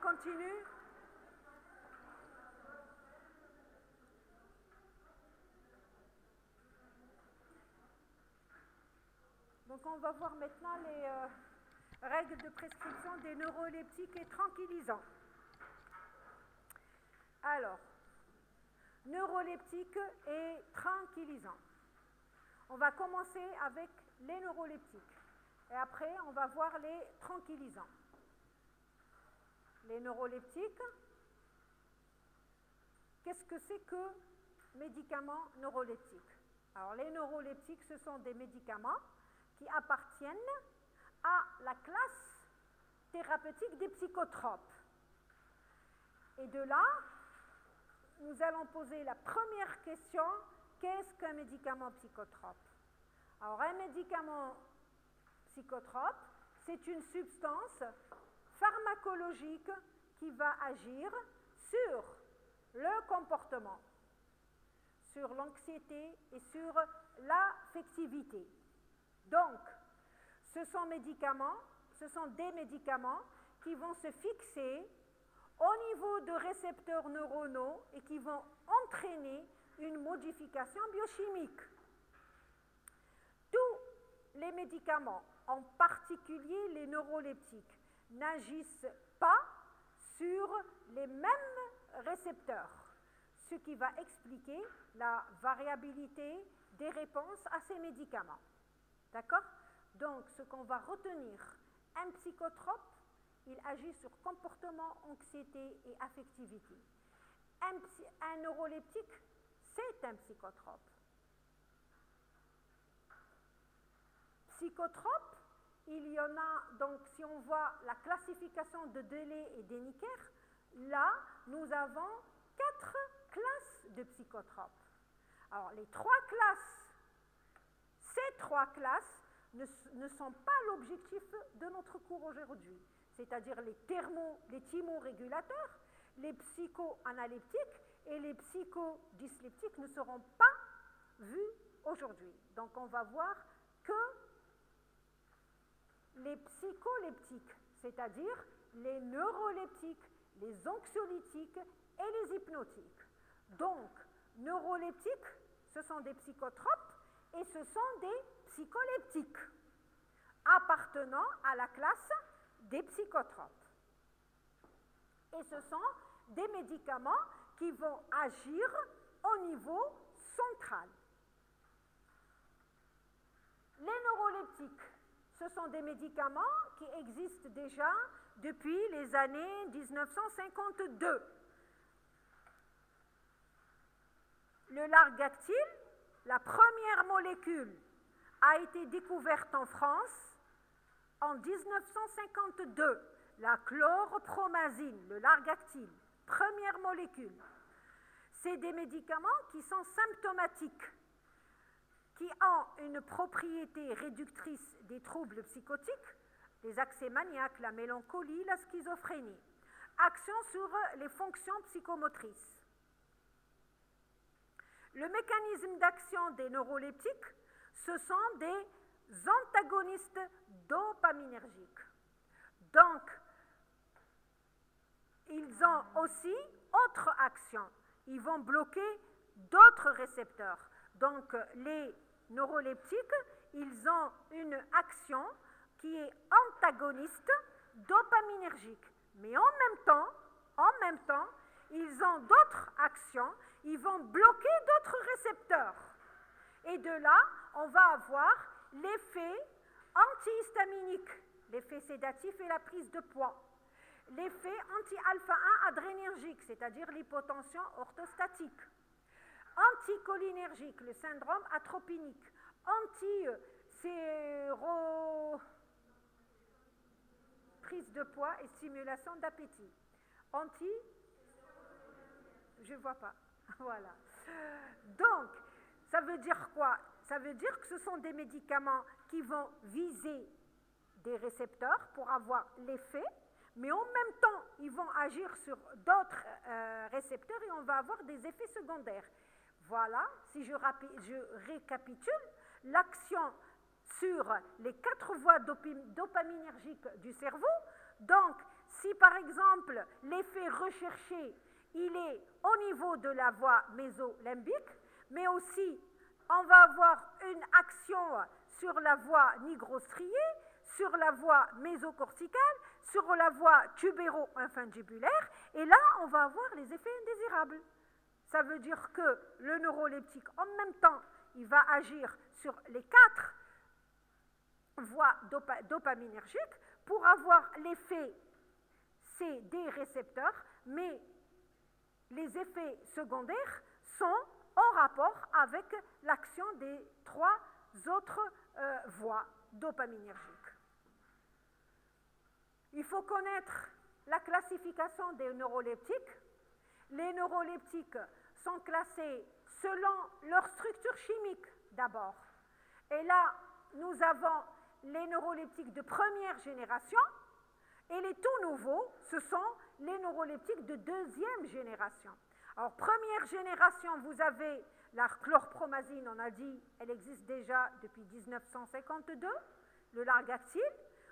continue. Donc on va voir maintenant les règles de prescription des neuroleptiques et tranquillisants. Alors, neuroleptiques et tranquillisants. On va commencer avec les neuroleptiques et après on va voir les tranquillisants. Les neuroleptiques, qu'est-ce que c'est que médicaments neuroleptiques? Alors les neuroleptiques, ce sont des médicaments qui appartiennent à la classe thérapeutique des psychotropes. Et de là, nous allons poser la première question, qu'est-ce qu'un médicament psychotrope? Alors un médicament psychotrope, c'est une substance pharmacologique qui va agir sur le comportement, sur l'anxiété et sur l'affectivité. Donc, ce sont des médicaments qui vont se fixer au niveau de récepteurs neuronaux et qui vont entraîner une modification biochimique. Tous les médicaments, en particulier les neuroleptiques, n'agissent pas sur les mêmes récepteurs, ce qui va expliquer la variabilité des réponses à ces médicaments. D'accord? Donc, ce qu'on va retenir, un psychotrope, il agit sur comportement, anxiété et affectivité. Un neuroleptique, c'est un psychotrope. Psychotrope, il y en a, donc si on voit la classification de Delay et d'Henniker, là, nous avons 4 classes de psychotropes. Alors, ces trois classes ne sont pas l'objectif de notre cours aujourd'hui, c'est-à-dire les thymorégulateurs, les psychoanaleptiques et les psychodysleptiques ne seront pas vus aujourd'hui. Donc, on va voir que les psycholeptiques, c'est-à-dire les neuroleptiques, les anxiolytiques et les hypnotiques. Donc, neuroleptiques, ce sont des psychotropes et ce sont des psycholeptiques appartenant à la classe des psychotropes. Et ce sont des médicaments qui vont agir au niveau central. Les neuroleptiques, ce sont des médicaments qui existent déjà depuis les années 1952. Le largactyle, la première molécule, a été découverte en France en 1952. La chlorpromazine, le largactyle, première molécule. C'est des médicaments qui sont symptomatiques, qui ont une propriété réductrice des troubles psychotiques, les accès maniaques, la mélancolie, la schizophrénie. Action sur les fonctions psychomotrices. Le mécanisme d'action des neuroleptiques, ce sont des antagonistes dopaminergiques. Donc, ils ont aussi autre action. Ils vont bloquer d'autres récepteurs. Donc, les neuroleptiques, ils ont une action qui est antagoniste dopaminergique. Mais en même temps, ils ont d'autres actions. Ils vont bloquer d'autres récepteurs. Et de là, on va avoir l'effet antihistaminique, l'effet sédatif et la prise de poids. L'effet anti-alpha-1 adrénergique, c'est-à-dire l'hypotension orthostatique. Anticholinergique, le syndrome atropinique. Prise de poids et stimulation d'appétit. Je ne vois pas. Voilà. Donc, ça veut dire quoi? Ça veut dire que ce sont des médicaments qui vont viser des récepteurs pour avoir l'effet, mais en même temps, ils vont agir sur d'autres récepteurs et on va avoir des effets secondaires. Voilà, si je récapitule, l'action sur les 4 voies dopaminergiques du cerveau, donc si par exemple l'effet recherché, il est au niveau de la voie mésolimbique, mais aussi on va avoir une action sur la voie nigrostriée, sur la voie mésocorticale, sur la voie tubéro-infundibulaire, et là on va avoir les effets indésirables. Ça veut dire que le neuroleptique, en même temps, il va agir sur les 4 voies dopaminergiques pour avoir l'effet des récepteurs, mais les effets secondaires sont en rapport avec l'action des 3 autres voies dopaminergiques. Il faut connaître la classification des neuroleptiques. Les neuroleptiques sont classés selon leur structure chimique d'abord. Et là, nous avons les neuroleptiques de première génération et les tout nouveaux, ce sont les neuroleptiques de deuxième génération. Alors, première génération, vous avez la chlorpromazine, on a dit, elle existe déjà depuis 1952, le largactyle.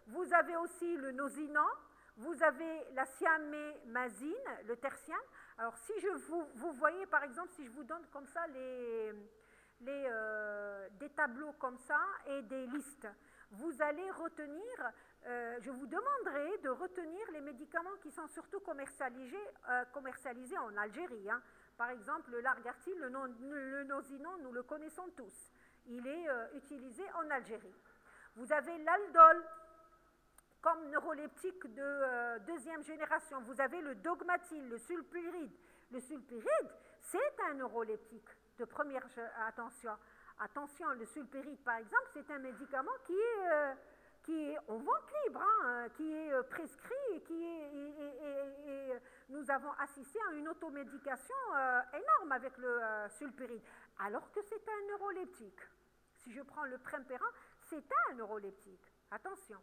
Vous avez aussi le nosinan, vous avez la siamémazine, le tertiane. Alors, si vous voyez, par exemple, si je vous donne comme ça des tableaux comme ça et des listes, vous allez retenir, je vous demanderai de retenir les médicaments qui sont surtout commercialisés en Algérie. Hein. Par exemple, le largactyle, le nosinan, nous le connaissons tous. Il est utilisé en Algérie. Vous avez l'aldol comme neuroleptique de deuxième génération. Vous avez le dogmatyle, le sulpiride. Le sulpiride, c'est un neuroleptique de première attention. Attention, le sulpiride, par exemple, c'est un médicament qui est en vente libre, hein, qui est prescrit et nous avons assisté à une automédication énorme avec le sulpiride, alors que c'est un neuroleptique. Si je prends le primpéran, c'est un neuroleptique. Attention.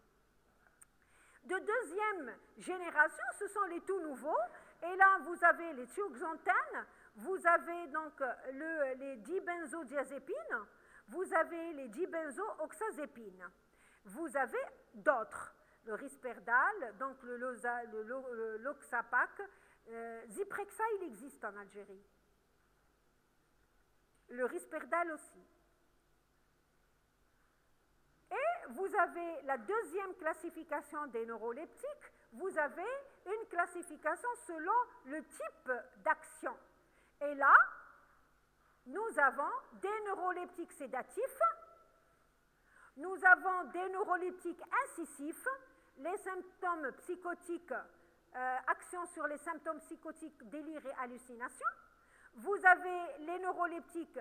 De deuxième génération, ce sont les tout nouveaux. Et là, vous avez les thioxanthènes, vous avez donc les dibenzodiazépines, vous avez les dibenzooxazépines. Vous avez d'autres, le Risperdal, donc le Loxapac, Zyprexa, il existe en Algérie. Le Risperdal aussi. Et vous avez la deuxième classification des neuroleptiques, vous avez une classification selon le type d'action. Et là, nous avons des neuroleptiques sédatifs, nous avons des neuroleptiques incisifs, les symptômes psychotiques, action sur les symptômes psychotiques, délire et hallucination. Vous avez les neuroleptiques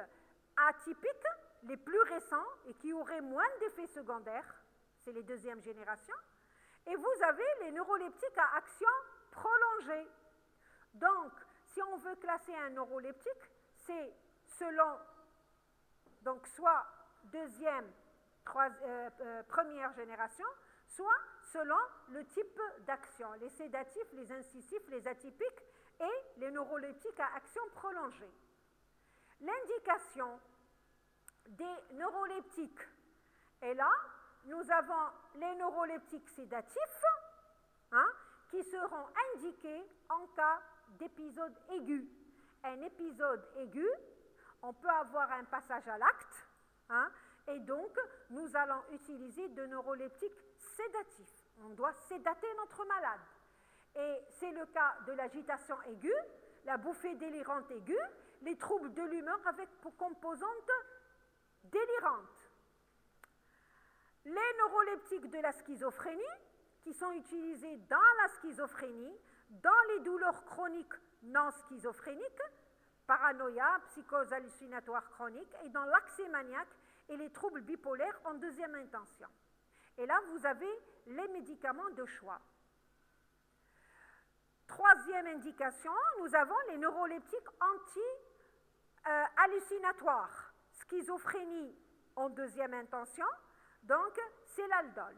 atypiques, les plus récents et qui auraient moins d'effets secondaires, c'est les deuxièmes générations. Et vous avez les neuroleptiques à action prolongée. Donc, si on veut classer un neuroleptique, c'est selon, donc soit deuxième, première génération, soit selon le type d'action, les sédatifs, les incisifs, les atypiques et les neuroleptiques à action prolongée. L'indication des neuroleptiques est là. Nous avons les neuroleptiques sédatifs, hein, qui seront indiqués en cas d'épisode aigu. Un épisode aigu, on peut avoir un passage à l'acte, hein, et donc nous allons utiliser de neuroleptiques sédatifs. On doit sédater notre malade. Et c'est le cas de l'agitation aiguë, la bouffée délirante aiguë, les troubles de l'humeur avec pour composante délirante. Les neuroleptiques de la schizophrénie, qui sont utilisés dans la schizophrénie, dans les douleurs chroniques non schizophréniques, paranoïa, psychose hallucinatoire chronique, et dans l'accès maniaque et les troubles bipolaires en deuxième intention. Et là, vous avez les médicaments de choix. Troisième indication, nous avons les neuroleptiques anti-hallucinatoires. Schizophrénie en deuxième intention, donc c'est l'aldol.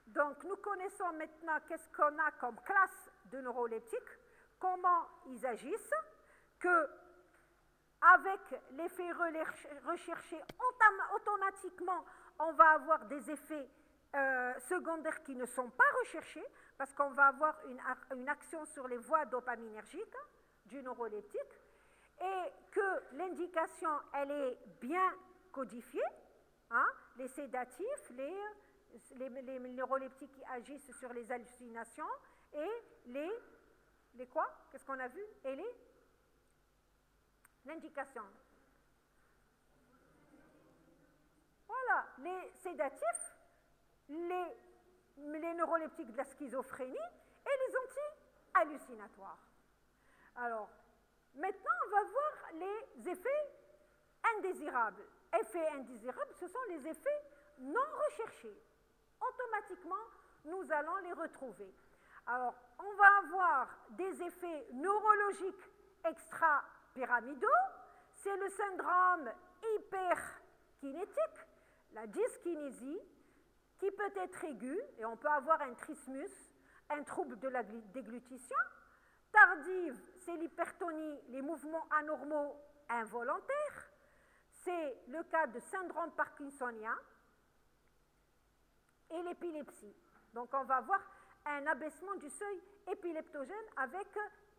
Donc nous connaissons maintenant qu'est-ce qu'on a comme classe de neuroleptiques, comment ils agissent, que avec l'effet recherché, automatiquement on va avoir des effets secondaires qui ne sont pas recherchés, parce qu'on va avoir une action sur les voies dopaminergiques du neuroleptique, et que l'indication, elle est bien codifiée, hein, les sédatifs, les neuroleptiques qui agissent sur les hallucinations, et les quoi? Qu'est-ce qu'on a vu? Et l'indication. Voilà, les sédatifs, les neuroleptiques de la schizophrénie et les anti-hallucinatoires. Alors, maintenant, on va voir les effets indésirables. Effets indésirables, ce sont les effets non recherchés. Automatiquement, nous allons les retrouver. Alors, on va avoir des effets neurologiques extra-pyramidaux. C'est le syndrome hyperkinétique, la dyskinésie, qui peut être aiguë, et on peut avoir un trismus, un trouble de la déglutition. Tardive, c'est l'hypertonie, les mouvements anormaux involontaires. C'est le cas de syndrome parkinsonien et l'épilepsie. Donc on va avoir un abaissement du seuil épileptogène avec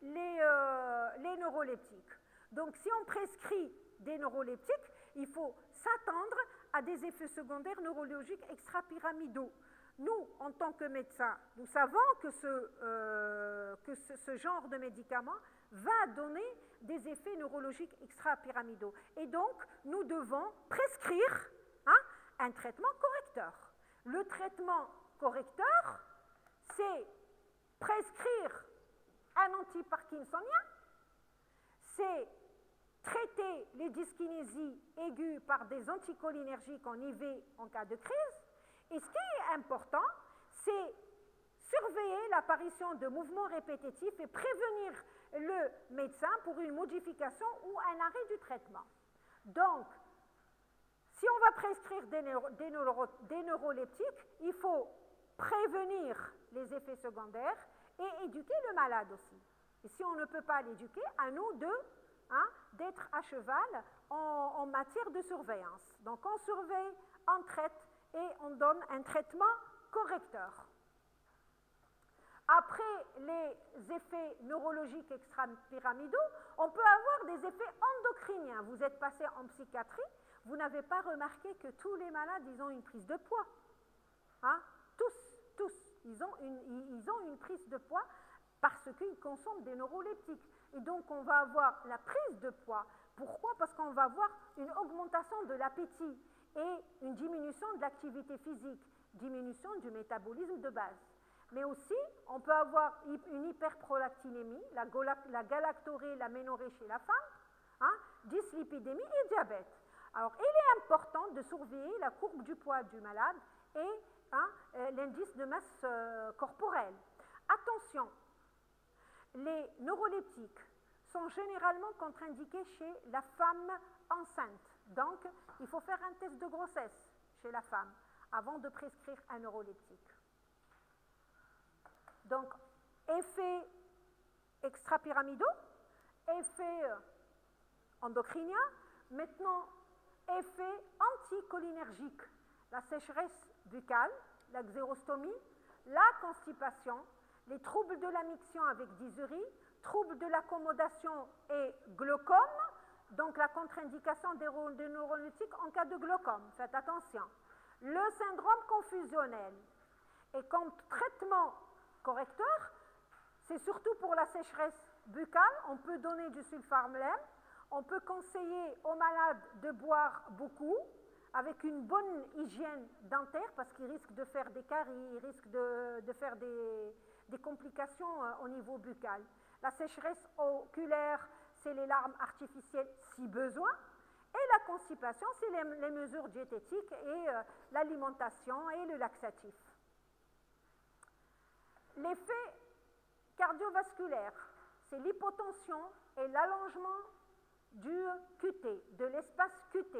les neuroleptiques. Donc si on prescrit des neuroleptiques, il faut s'attendre à des effets secondaires neurologiques extrapyramidaux. Nous, en tant que médecins, nous savons que ce genre de médicament va donner des effets neurologiques extrapyramidaux. Et donc, nous devons prescrire un traitement correcteur. Le traitement correcteur, c'est prescrire un antiparkinsonien, c'est traiter les dyskinésies aiguës par des anticholinergiques en IV en cas de crise. Et ce qui est important, c'est surveiller l'apparition de mouvements répétitifs et prévenir le médecin pour une modification ou un arrêt du traitement. Donc, si on va prescrire des neuroleptiques, il faut prévenir les effets secondaires et éduquer le malade aussi. Et si on ne peut pas l'éduquer, à nous d'être à cheval en matière de surveillance. Donc on surveille, on traite et on donne un traitement correcteur. Après les effets neurologiques extrapyramidaux, on peut avoir des effets endocriniens. Vous êtes passé en psychiatrie, vous n'avez pas remarqué que tous les malades, ils ont une prise de poids. Tous, ils ont une prise de poids parce qu'ils consomment des neuroleptiques. Et donc, on va avoir la prise de poids. Pourquoi? Parce qu'on va avoir une augmentation de l'appétit et une diminution de l'activité physique, diminution du métabolisme de base. Mais aussi, on peut avoir une hyperprolactinémie, la galactorée, la ménorrhée chez la femme, dyslipidémie et diabète. Alors, il est important de surveiller la courbe du poids du malade et l'indice de masse corporelle. Attention, les neuroleptiques sont généralement contre-indiqués chez la femme enceinte. Donc, il faut faire un test de grossesse chez la femme avant de prescrire un neuroleptique. Donc, effets extrapyramidaux, effets endocriniens, maintenant, effets anticholinergiques, la sécheresse buccale, la xérostomie, la constipation, les troubles de la miction avec dysurie, troubles de l'accommodation et glaucome, donc la contre-indication des neuroleptiques en cas de glaucome, faites attention. Le syndrome confusionnel. Et comme traitement correcteur, c'est surtout pour la sécheresse buccale, on peut donner du sulfarmlem, on peut conseiller aux malades de boire beaucoup, avec une bonne hygiène dentaire, parce qu'ils risquent de faire des caries, ils risquent de faire des complications au niveau buccal. La sécheresse oculaire, c'est les larmes artificielles si besoin. Et la constipation, c'est les mesures diététiques et l'alimentation et le laxatif. L'effet cardiovasculaire, c'est l'hypotension et l'allongement du QT, de l'espace QT.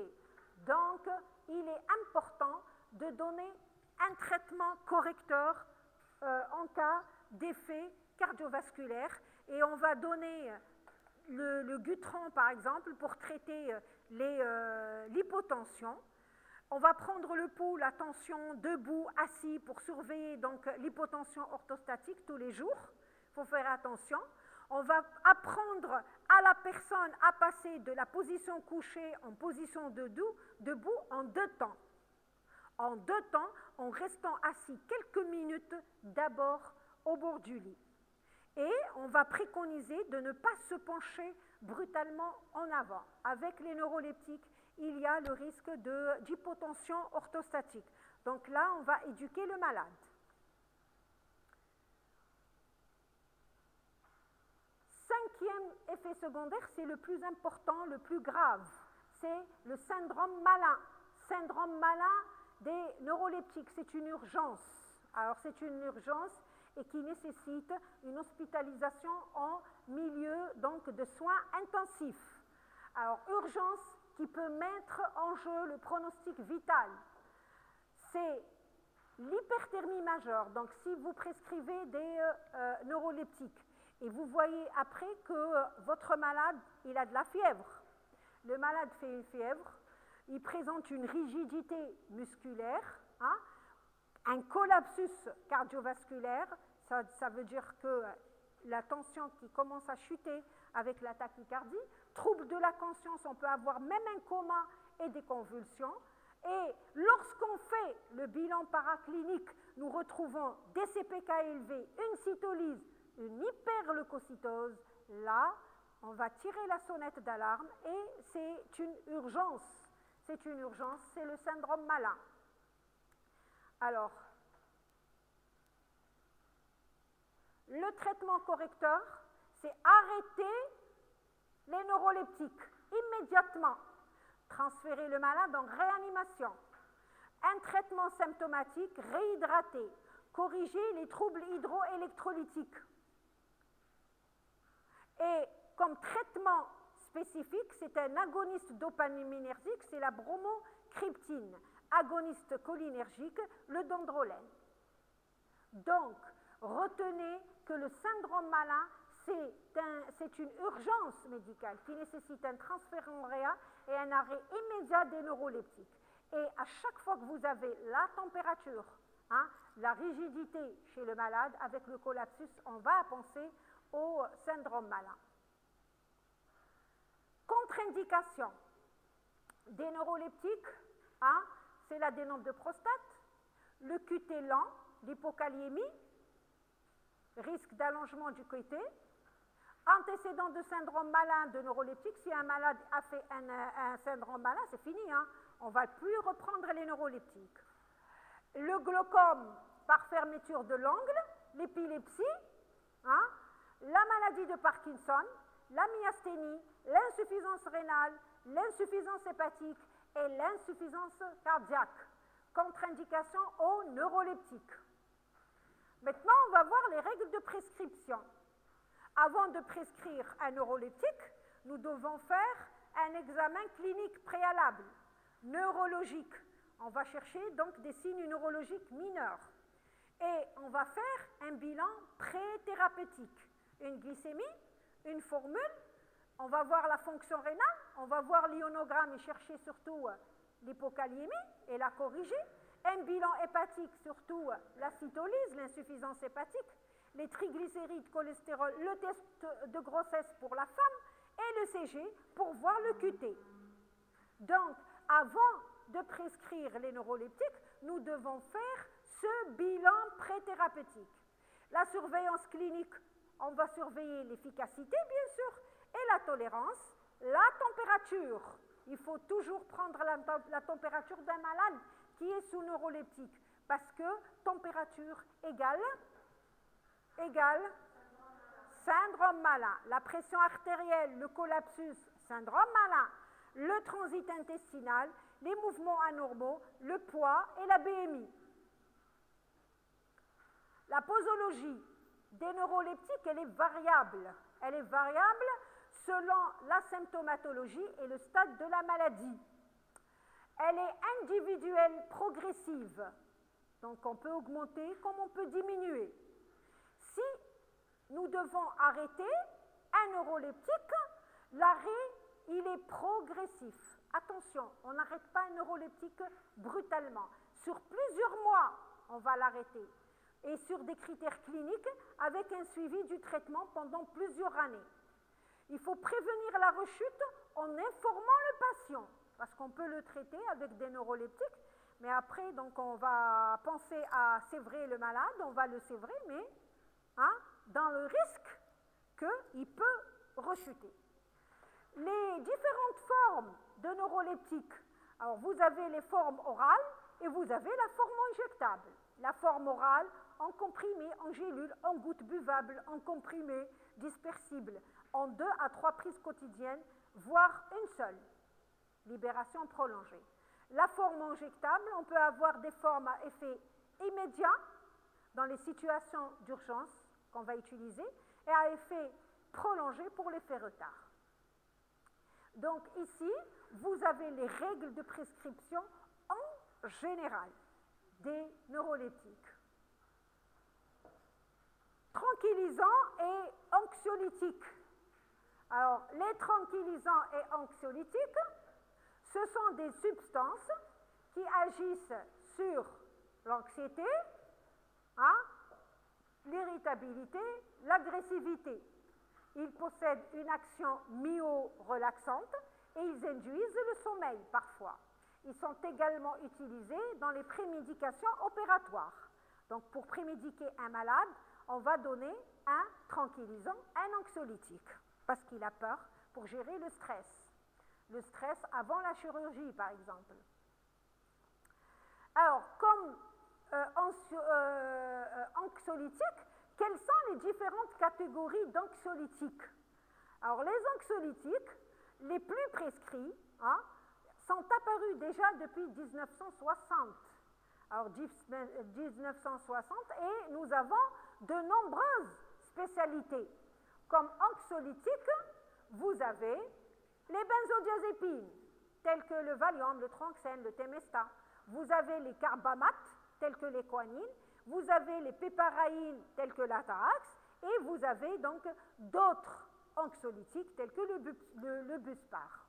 Donc, il est important de donner un traitement correcteur en cas d'effet cardiovasculaire. Et on va donner le Gutran, par exemple, pour traiter l'hypotension. On va prendre le pouls, la tension, debout, assis, pour surveiller donc l'hypotension orthostatique tous les jours. Il faut faire attention. On va apprendre à la personne à passer de la position couchée en position debout en 2 temps. En 2 temps, en restant assis quelques minutes d'abord au bord du lit. Et on va préconiser de ne pas se pencher brutalement en avant. Avec les neuroleptiques, il y a le risque d'hypotension orthostatique. Donc là, on va éduquer le malade. 5e effet secondaire, c'est le plus important, le plus grave. C'est le syndrome malin. Syndrome malin des neuroleptiques, c'est une urgence. Alors c'est une urgence et qui nécessite une hospitalisation en milieu donc, de soins intensifs. Alors urgence qui peut mettre en jeu le pronostic vital. C'est l'hyperthermie majeure. Donc si vous prescrivez des neuroleptiques et vous voyez après que votre malade, il a de la fièvre. Le malade fait une fièvre, il présente une rigidité musculaire, hein, un collapsus cardiovasculaire, ça veut dire que la tension qui commence à chuter avec la tachycardie, trouble de la conscience, on peut avoir même un coma et des convulsions. Et lorsqu'on fait le bilan paraclinique, nous retrouvons des CPK élevés, une cytolyse, une hyperleucocytose. Là, on va tirer la sonnette d'alarme et c'est une urgence. C'est une urgence, c'est le syndrome malin. Alors, le traitement correcteur, c'est arrêter les neuroleptiques immédiatement. Transférer le malade en réanimation. Un traitement symptomatique, réhydrater. Corriger les troubles hydroélectrolytiques. Et comme traitement spécifique, c'est un agoniste dopaminergique, c'est la bromocriptine. Agoniste cholinergique, le dendrolène. Donc, retenez que le syndrome malin, c'est une urgence médicale qui nécessite un transfert en réa et un arrêt immédiat des neuroleptiques. Et à chaque fois que vous avez la température, hein, la rigidité chez le malade, avec le collapsus, on va penser au syndrome malin. Contre-indication des neuroleptiques, hein, c'est l'adénome de prostate, le QT lent, l'hypokaliémie, risque d'allongement du QT, antécédent de syndrome malin de neuroleptique. Si un malade a fait un syndrome malin, c'est fini, hein, on ne va plus reprendre les neuroleptiques. Le glaucome par fermeture de l'angle, l'épilepsie, hein, la maladie de Parkinson, la myasthénie, l'insuffisance rénale, l'insuffisance hépatique et l'insuffisance cardiaque. Contre-indication aux neuroleptiques. Maintenant, on va voir les règles de prescription. Avant de prescrire un neuroleptique, nous devons faire un examen clinique préalable, neurologique. On va chercher donc des signes neurologiques mineurs. Et on va faire un bilan pré-thérapeutique. Une glycémie, une formule, on va voir la fonction rénale, on va voir l'ionogramme et chercher surtout l'hypokaliémie et la corriger. Un bilan hépatique, surtout la cytolyse, l'insuffisance hépatique, les triglycérides, cholestérol, le test de grossesse pour la femme et le CG pour voir le QT. Donc, avant de prescrire les neuroleptiques, nous devons faire ce bilan pré-thérapeutique. La surveillance clinique, on va surveiller l'efficacité, bien sûr, et la tolérance, la température. Il faut toujours prendre la température d'un malade qui est sous neuroleptique, parce que température égale syndrome malin. La pression artérielle, le collapsus, syndrome malin. Le transit intestinal, les mouvements anormaux, le poids et la BMI. La posologie des neuroleptiques, elle est variable. Elle est variable selon la symptomatologie et le stade de la maladie. Elle est individuelle, progressive. Donc on peut augmenter comme on peut diminuer. Si nous devons arrêter un neuroleptique, l'arrêt il est progressif. Attention, on n'arrête pas un neuroleptique brutalement. Sur plusieurs mois, on va l'arrêter. Et sur des critères cliniques, avec un suivi du traitement pendant plusieurs années. Il faut prévenir la rechute en informant le patient, parce qu'on peut le traiter avec des neuroleptiques, mais après, donc, on va penser à sévrer le malade, on va le sévrer, mais dans le risque qu'il peut rechuter. Les différentes formes de neuroleptiques, alors vous avez les formes orales et vous avez la forme injectable. La forme orale, en comprimé, en gélule, en gouttes buvables, en comprimé, dispersible, en 2 à 3 prises quotidiennes, voire une seule. Libération prolongée. La forme injectable, on peut avoir des formes à effet immédiat dans les situations d'urgence qu'on va utiliser et à effet prolongé pour l'effet retard. Donc ici, vous avez les règles de prescription en général des neuroleptiques. Tranquillisants et anxiolytiques. Alors, les tranquillisants et anxiolytiques, ce sont des substances qui agissent sur l'anxiété, l'irritabilité, l'agressivité. Ils possèdent une action myo-relaxante et ils induisent le sommeil parfois. Ils sont également utilisés dans les prémédications opératoires. Donc, pour prémédiquer un malade, on va donner un tranquillisant, un anxiolytique, parce qu'il a peur pour gérer le stress. Le stress avant la chirurgie, par exemple. Alors, comme anxiolytiques, quelles sont les différentes catégories d'anxiolytiques? Alors, les anxiolytiques, les plus prescrits, sont apparus déjà depuis 1960. Alors, 1960, et nous avons de nombreuses spécialités. Comme anxiolytiques, vous avez les benzodiazépines, tels que le Valium, le Tranxène, le Temesta. Vous avez les carbamates, tels que les quinines. Vous avez les péparaïnes, tels que l'Atarax. Et vous avez donc d'autres anxiolytiques, tels que le Buspar.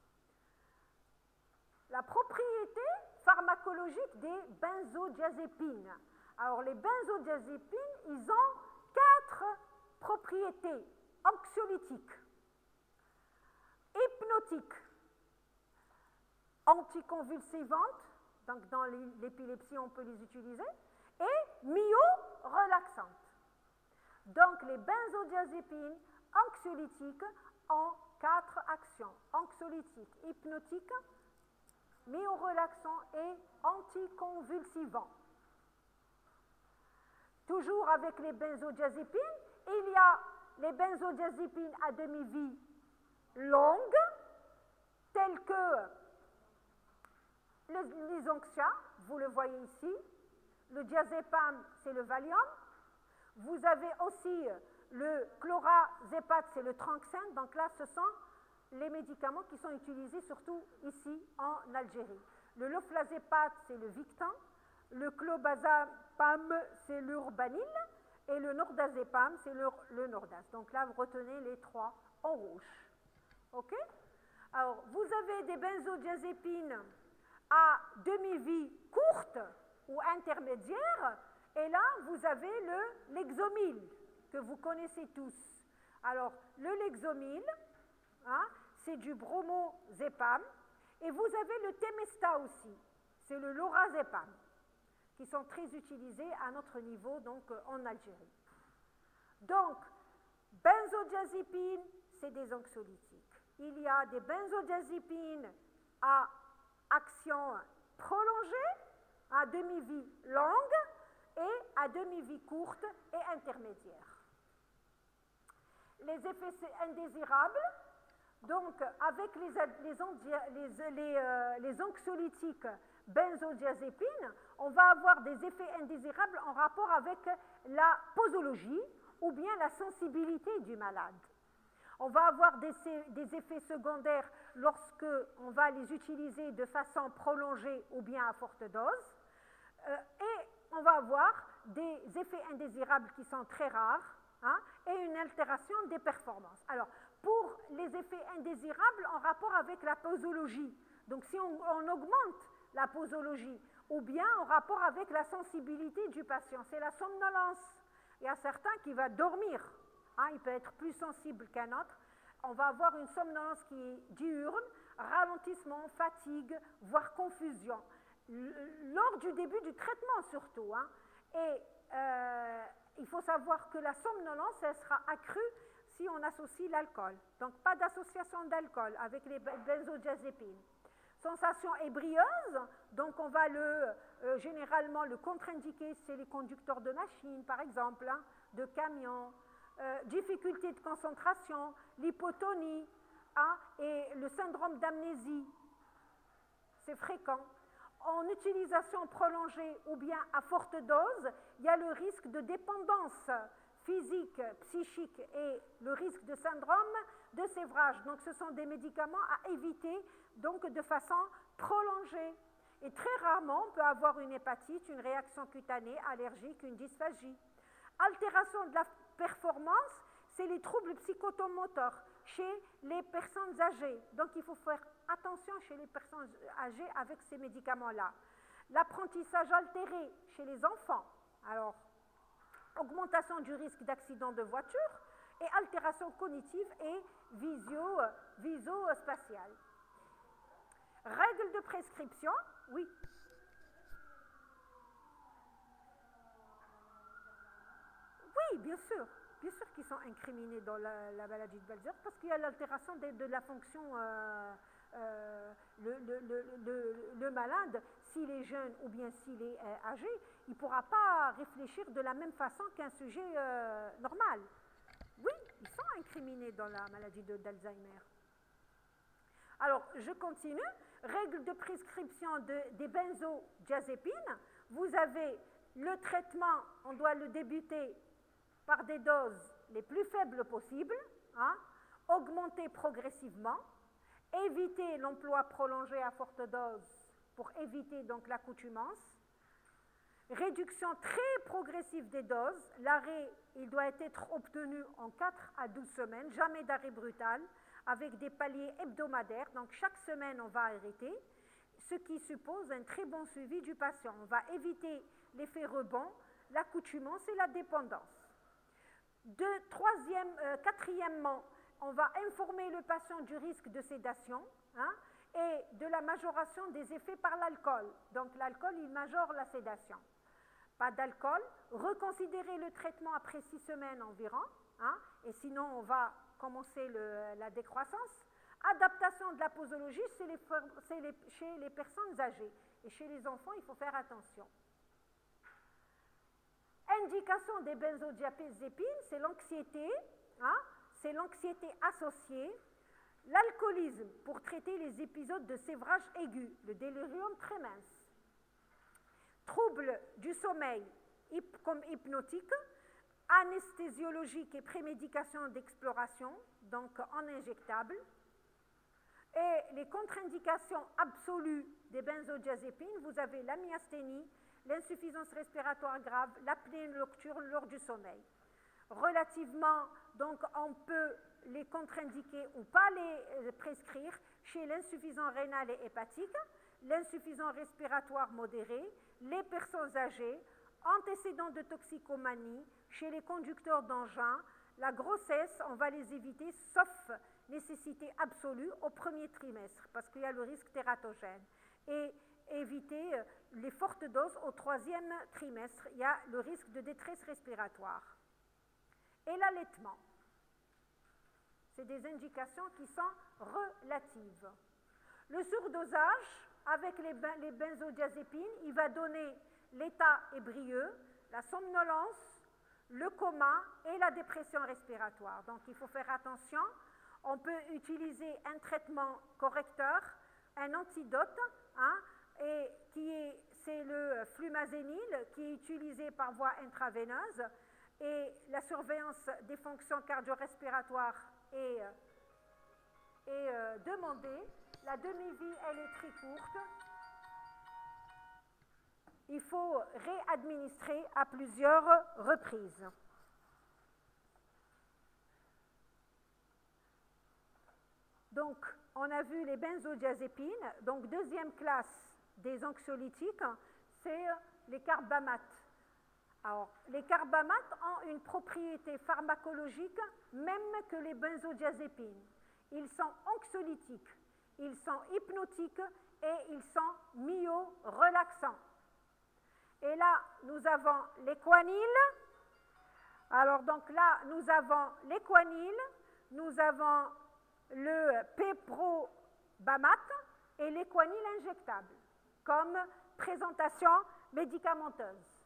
La propriété pharmacologique des benzodiazépines. Alors, les benzodiazépines, ils ont 4 propriétés anxiolytiques, hypnotiques, anticonvulsivantes, donc dans l'épilepsie on peut les utiliser, et myo-relaxantes. Donc, les benzodiazépines anxiolytiques ont 4 actions, anxiolytiques, hypnotiques, myo-relaxants et anticonvulsivants. Toujours avec les benzodiazépines, il y a les benzodiazépines à demi-vie longue, telles que les Onxia, vous le voyez ici, le diazépam, c'est le Valium, vous avez aussi le clorazépate, c'est le Tranxène, donc là, ce sont les médicaments qui sont utilisés surtout ici en Algérie. Le loflazépate, c'est le Victan, le clobazepam, c'est l'Urbanil, et le nordazépam, c'est le Nordas. Donc là, vous retenez les 3 en rouge. OK? Alors, vous avez des benzodiazépines à demi-vie courte ou intermédiaire, et là, vous avez le Lexomil, que vous connaissez tous. Alors, le Lexomil, c'est du bromozépam, et vous avez le Temesta aussi, c'est le lorazépam, qui sont très utilisés à notre niveau, donc en Algérie. Donc, benzodiazépines, c'est des anxiolytiques. Il y a des benzodiazépines à action prolongée, à demi-vie longue, et à demi-vie courte et intermédiaire. Les effets indésirables, donc avec les anxiolytiques benzodiazépines, on va avoir des effets indésirables en rapport avec la posologie ou bien la sensibilité du malade. On va avoir des effets secondaires lorsque on va les utiliser de façon prolongée ou bien à forte dose, et on va avoir des effets indésirables qui sont très rares, et une altération des performances. Alors, pour les des effets indésirables en rapport avec la posologie. Donc si on augmente la posologie, ou bien en rapport avec la sensibilité du patient, c'est la somnolence. Il y a certains qui vont dormir, hein, il peut être plus sensible qu'un autre. On va avoir une somnolence qui est diurne, ralentissement, fatigue, voire confusion. Lors du début du traitement surtout. Hein. Et il faut savoir que la somnolence, elle sera accrue si on associe l'alcool. Donc pas d'association d'alcool avec les benzodiazépines. Sensation ébrieuse, donc on va généralement le contre-indiquer chez les conducteurs de machines, par exemple, hein, de camions, difficulté de concentration, l'hypotonie, hein, et le syndrome d'amnésie, c'est fréquent. En utilisation prolongée ou bien à forte dose, il y a le risque de dépendance physique, psychique et le risque de syndrome de sévrage. Donc ce sont des médicaments à éviter donc de façon prolongée. Et très rarement, on peut avoir une hépatite, une réaction cutanée, allergique, une dysphagie. Altération de la performance, c'est les troubles psychotomoteurs chez les personnes âgées. Donc il faut faire attention chez les personnes âgées avec ces médicaments-là. L'apprentissage altéré chez les enfants. Alors, augmentation du risque d'accident de voiture et altération cognitive et visio-spatiale. Règles de prescription, oui. Oui, bien sûr qu'ils sont incriminés dans la maladie de Balzer parce qu'il y a l'altération de la fonction, le malade, s'il est jeune ou bien s'il est âgé, il ne pourra pas réfléchir de la même façon qu'un sujet normal. Oui, ils sont incriminés dans la maladie d'Alzheimer. Alors, je continue. Règles de prescription des benzodiazépines. Vous avez le traitement, on doit le débuter par des doses les plus faibles possibles, hein, augmenter progressivement, éviter l'emploi prolongé à forte dose pour éviter donc l'accoutumance, réduction très progressive des doses, l'arrêt il doit être obtenu en 4 à 12 semaines, jamais d'arrêt brutal, avec des paliers hebdomadaires, donc chaque semaine on va arrêter, ce qui suppose un très bon suivi du patient. On va éviter l'effet rebond, l'accoutumance et la dépendance. Quatrièmement, on va informer le patient du risque de sédation, hein, et de la majoration des effets par l'alcool. Donc l'alcool, il majore la sédation. Pas d'alcool, reconsidérer le traitement après 6 semaines environ, hein, et sinon on va commencer la décroissance. Adaptation de la posologie chez les personnes âgées. Et chez les enfants, il faut faire attention. Indication des benzodiazépines, c'est l'anxiété, hein, c'est l'anxiété associée, l'alcoolisme pour traiter les épisodes de sévrage aigu, le délirium tremens, troubles du sommeil comme hypnotique, anesthésiologique et prémédication d'exploration, donc en injectable, et les contre-indications absolues des benzodiazépines, vous avez la myasthénie, l'insuffisance respiratoire grave, l'apnée nocturne lors du sommeil. Relativement, donc on peut les contre-indiquer ou pas les prescrire chez l'insuffisant rénal et hépatique, l'insuffisant respiratoire modéré, les personnes âgées, antécédents de toxicomanie, chez les conducteurs d'engins, la grossesse, on va les éviter sauf nécessité absolue au premier trimestre parce qu'il y a le risque tératogène. Et éviter les fortes doses au 3e trimestre, il y a le risque de détresse respiratoire. Et l'allaitement. C'est des indications qui sont relatives. Le surdosage, avec les benzodiazépines, il va donner l'état ébrieux, la somnolence, le coma et la dépression respiratoire. Donc il faut faire attention. On peut utiliser un traitement correcteur, un antidote, hein, et c'est le flumazénil qui est utilisé par voie intraveineuse et la surveillance des fonctions cardio-respiratoires est demandée. La demi-vie, elle est très courte. Il faut réadministrer à plusieurs reprises. Donc, on a vu les benzodiazépines. Donc, deuxième classe des anxiolytiques, c'est les carbamates. Alors, les carbamates ont une propriété pharmacologique même que les benzodiazépines. Ils sont anxiolytiques, ils sont hypnotiques et ils sont myorelaxants. Et là, nous avons l'équanil. Alors, donc là, nous avons l'équanil, nous avons le péprobamate et l'équanil injectable comme présentation médicamenteuse.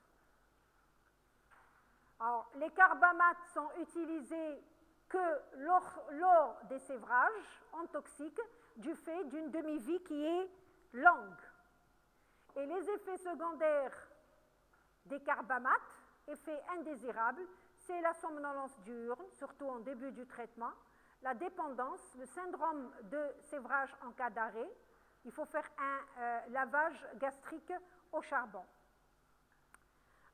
Alors, les carbamates sont utilisés que lors des sévrages antoxiques du fait d'une demi-vie qui est longue. Et les effets secondaires des carbamates, effets indésirables, c'est la somnolence diurne, surtout en début du traitement, la dépendance, le syndrome de sévrage en cas d'arrêt. Il faut faire un lavage gastrique au charbon.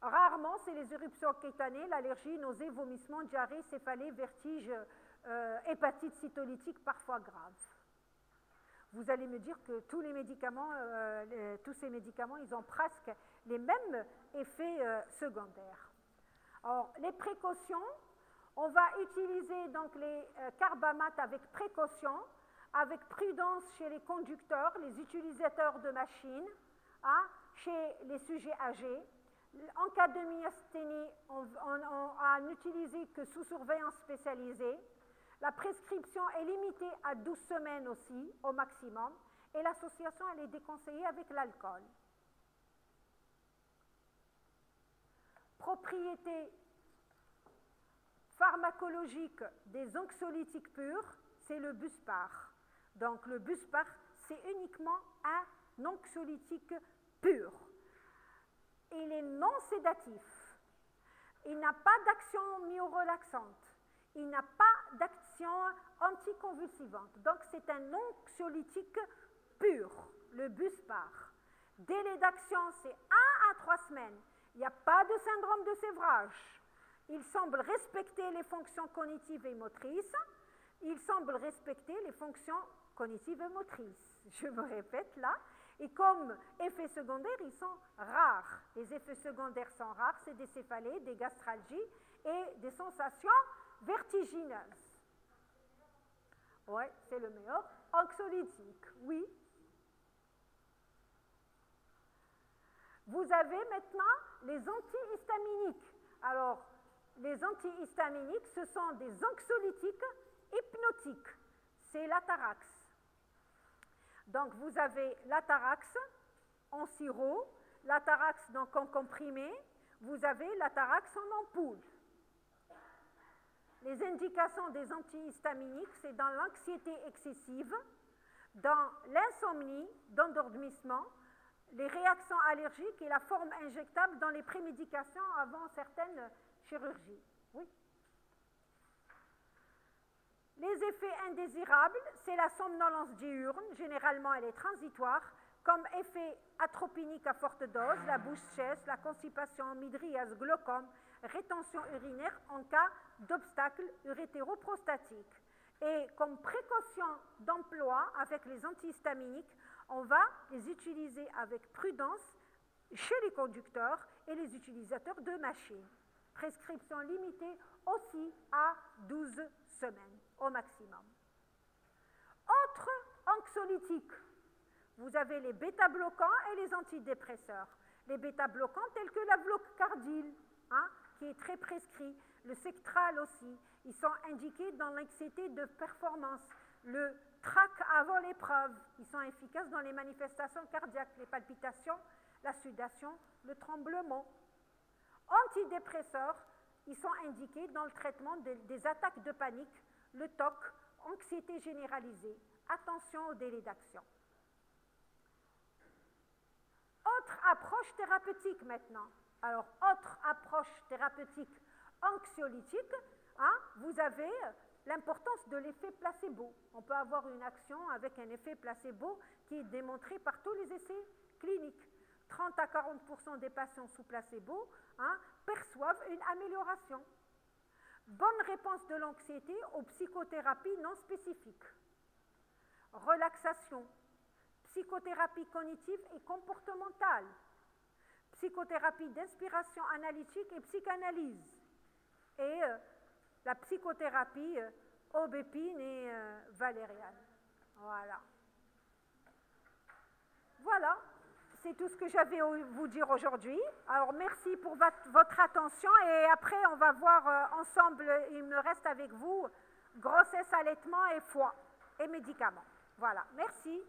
Rarement, c'est les éruptions cutanées, l'allergie, nausées, vomissements, diarrhée, céphalée, vertige, hépatite cytolytique, parfois grave. Vous allez me dire que tous les médicaments, tous ces médicaments, ils ont presque les mêmes effets secondaires. Alors, les précautions, on va utiliser donc les carbamates avec précaution, avec prudence chez les conducteurs, les utilisateurs de machines, hein, chez les sujets âgés. En cas de myasthénie, on a n'utilisé que sous surveillance spécialisée. La prescription est limitée à 12 semaines aussi, au maximum, et l'association, elle est déconseillée avec l'alcool. Propriété pharmacologique des anxiolytiques purs, c'est le Buspar. Donc le Buspar, c'est uniquement un anxiolytique pur. Il est non sédatif. Il n'a pas d'action myorelaxante. Il n'a pas d'action anticonvulsivante. Donc c'est un anxiolytique pur, le Buspar. Délai d'action, c'est 1 à 3 semaines. Il n'y a pas de syndrome de sévrage. Il semble respecter les fonctions cognitives et motrices. Il semble respecter les fonctions cognitives et motrices. Je me répète là. Et comme effets secondaires, ils sont rares. Les effets secondaires sont rares, c'est des céphalées, des gastralgies et des sensations vertigineuses. Oui, c'est le meilleur. Anxiolytique, oui. Vous avez maintenant les antihistaminiques. Alors, les antihistaminiques, ce sont des anxiolytiques hypnotiques. C'est l'Atarax. Donc, vous avez l'Atarax en sirop, l'Atarax donc en comprimé, vous avez l'Atarax en ampoule. Les indications des antihistaminiques, c'est dans l'anxiété excessive, dans l'insomnie, d'endormissement, les réactions allergiques et la forme injectable dans les prémédications avant certaines chirurgies. Oui. Les effets indésirables, c'est la somnolence diurne, généralement elle est transitoire, comme effet atropinique à forte dose, la bouche sèche, la constipation, midriase, glaucome, rétention urinaire en cas d'obstacle urétéroprostatique. Et comme précaution d'emploi avec les antihistaminiques, on va les utiliser avec prudence chez les conducteurs et les utilisateurs de machines. Prescription limitée aussi à 12 semaines au maximum. Autre anxiolytique, vous avez les bêta-bloquants et les antidépresseurs. Les bêta-bloquants tels que la Vlocardil, hein, qui est très prescrit, le Sectral aussi, ils sont indiqués dans l'anxiété de performance, le TRAC avant l'épreuve, ils sont efficaces dans les manifestations cardiaques, les palpitations, la sudation, le tremblement. Antidépresseurs, ils sont indiqués dans le traitement des attaques de panique, le TOC, anxiété généralisée. Attention au délai d'action. Autre approche thérapeutique maintenant. Alors, autre approche thérapeutique anxiolytique, hein, vous avez l'importance de l'effet placebo. On peut avoir une action avec un effet placebo qui est démontré par tous les essais cliniques. 30 à 40% des patients sous placebo, hein, perçoivent une amélioration. Bonne réponse de l'anxiété aux psychothérapies non spécifiques. relaxation, psychothérapie cognitive et comportementale, psychothérapie d'inspiration analytique et psychanalyse, et la psychothérapie aubépine et valériane. Voilà. Voilà, c'est tout ce que j'avais à vous dire aujourd'hui. Alors merci pour votre attention et après on va voir ensemble, il me reste avec vous, grossesse, allaitement et foie et médicaments. Voilà, merci.